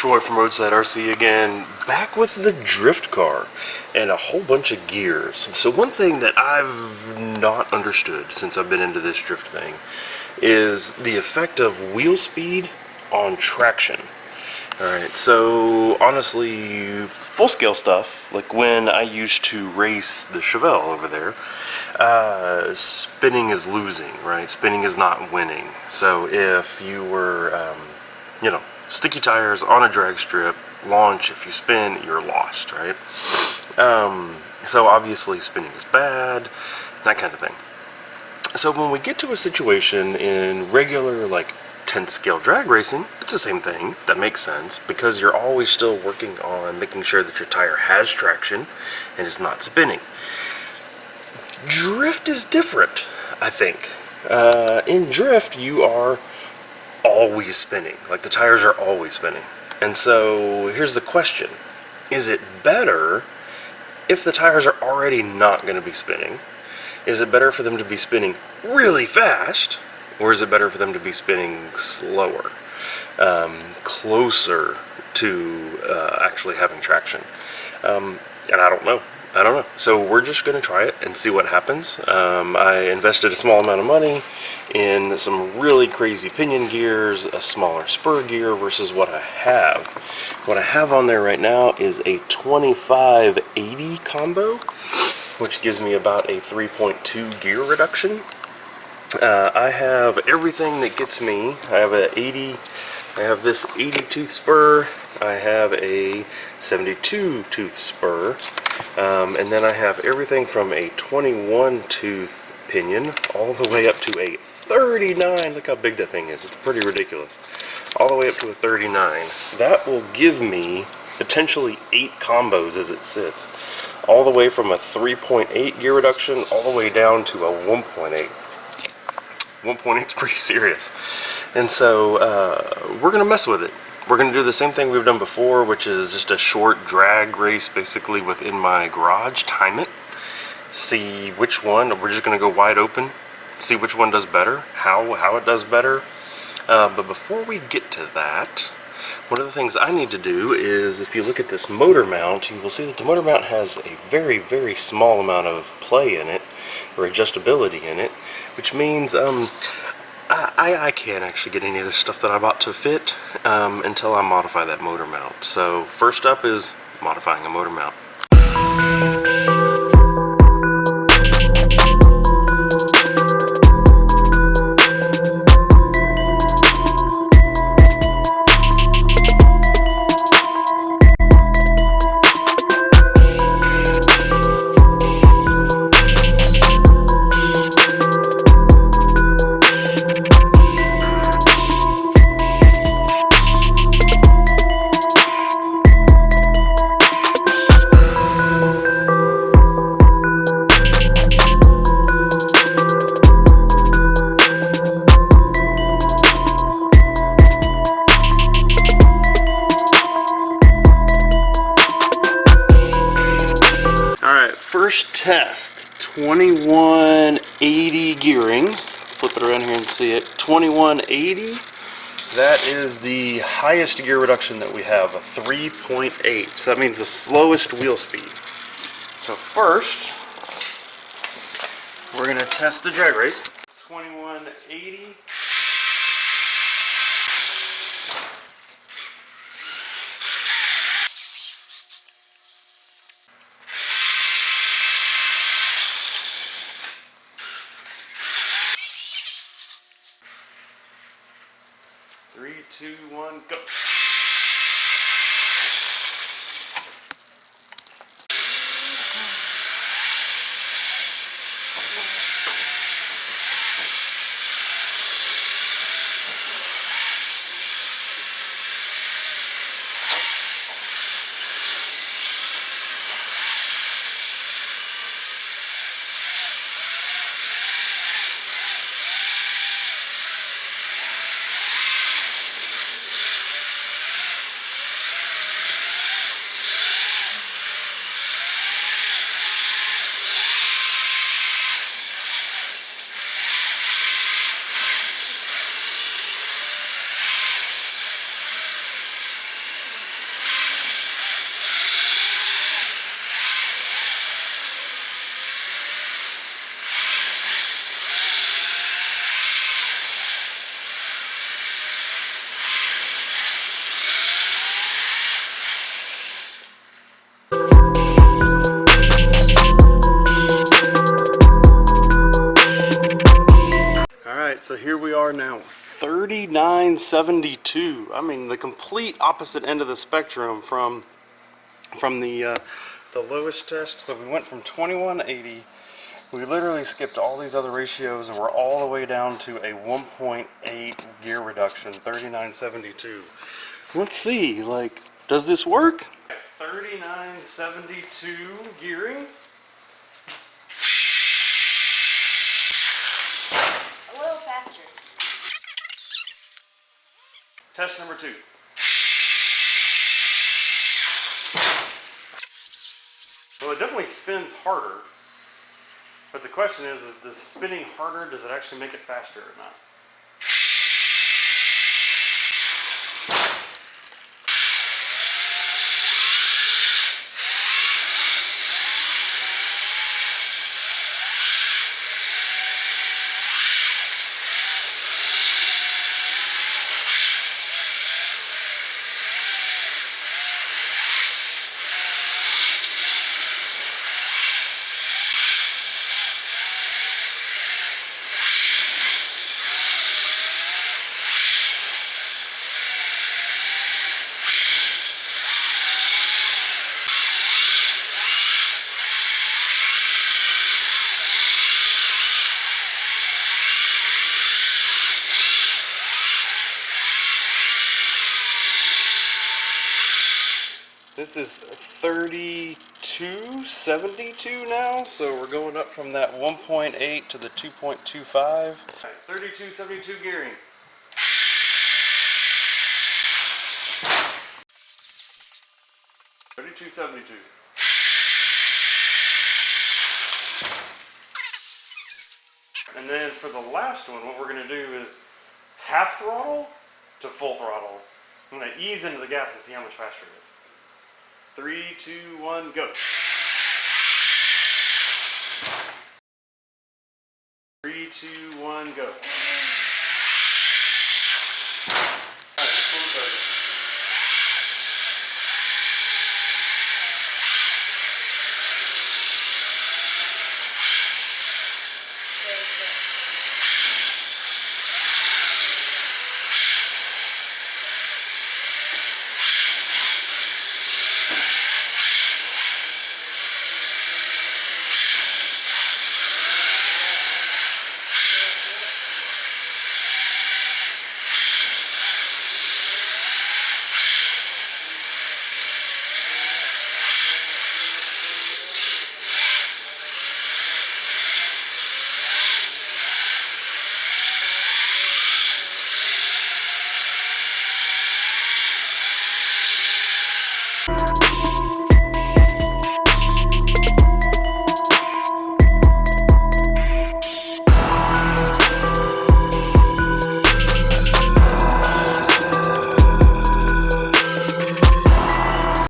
Troy from Roadside RC again, back with the drift car and a whole bunch of gears. So one thing that I've not understood since I've been into this drift thing is the effect of wheel speed on traction. Alright, so honestly, full scale stuff, like when I used to race the Chevelle over there, spinning is losing, right? Spinning is not winning. So if you were, sticky tires on a drag strip, launch, if you spin, you're lost, right? So obviously spinning is bad, that kind of thing. So when we get to a situation in regular, like, 10 scale drag racing, it's the same thing. That makes sense because you're always still working on making sure that your tire has traction and is not spinning. Drift is different, I think. In drift, you are always spinning. Like, the tires are always spinning. And so here's the question. Is it better if the tires are already not going to be spinning? Is it better for them to be spinning really fast? Or is it better for them to be spinning slower, closer to actually having traction? And I don't know. So we're just going to try it and see what happens. I invested a small amount of money in some really crazy pinion gears, a smaller spur gear versus what I have. What I have on there right now is a 25-80 combo, which gives me about a 3.2 gear reduction. I have everything that gets me. I have this 80 tooth spur, I have a 72 tooth spur, and then I have everything from a 21 tooth pinion all the way up to a 39. Look how big that thing is. It's pretty ridiculous. All the way up to a 39. That will give me potentially 8 combos as it sits. All the way from a 3.8 gear reduction all the way down to a 1.8. 1.8 is pretty serious. And so we're going to mess with it. We're going to do the same thing we've done before, which is just a short drag race basically within my garage, time it, see which one, we're just going to go wide open, see which one does better, how it does better. But before we get to that, one of the things I need to do is, if you look at this motor mount, you will see that the motor mount has a very, very small amount of play in it, or adjustability in it, which means I can't actually get any of this stuff that I bought to fit until I modify that motor mount. So first up is modifying a motor mount. First test, 2180 gearing. Flip it around here and see it. 2180. That is the highest gear reduction that we have, a 3.8. So that means the slowest wheel speed. So first, we're going to test the drag race. 2180. Three, two, one, go. So here we are now, 3972. I mean, the complete opposite end of the spectrum from the lowest test. So we went from 2180. We literally skipped all these other ratios and we're all the way down to a 1.8 gear reduction, 3972. Let's see, like, does this work? 3972 gearing. A little faster. Test number 2. Well, it definitely spins harder, but the question is this spinning harder, does it actually make it faster or not? This is 3272 now, so we're going up from that 1.8 to the 2.25. 3272 gearing. $32.72. And then for the last one, what we're going to do is half throttle to full throttle. I'm going to ease into the gas and see how much faster it is. 3, 2, 1, go.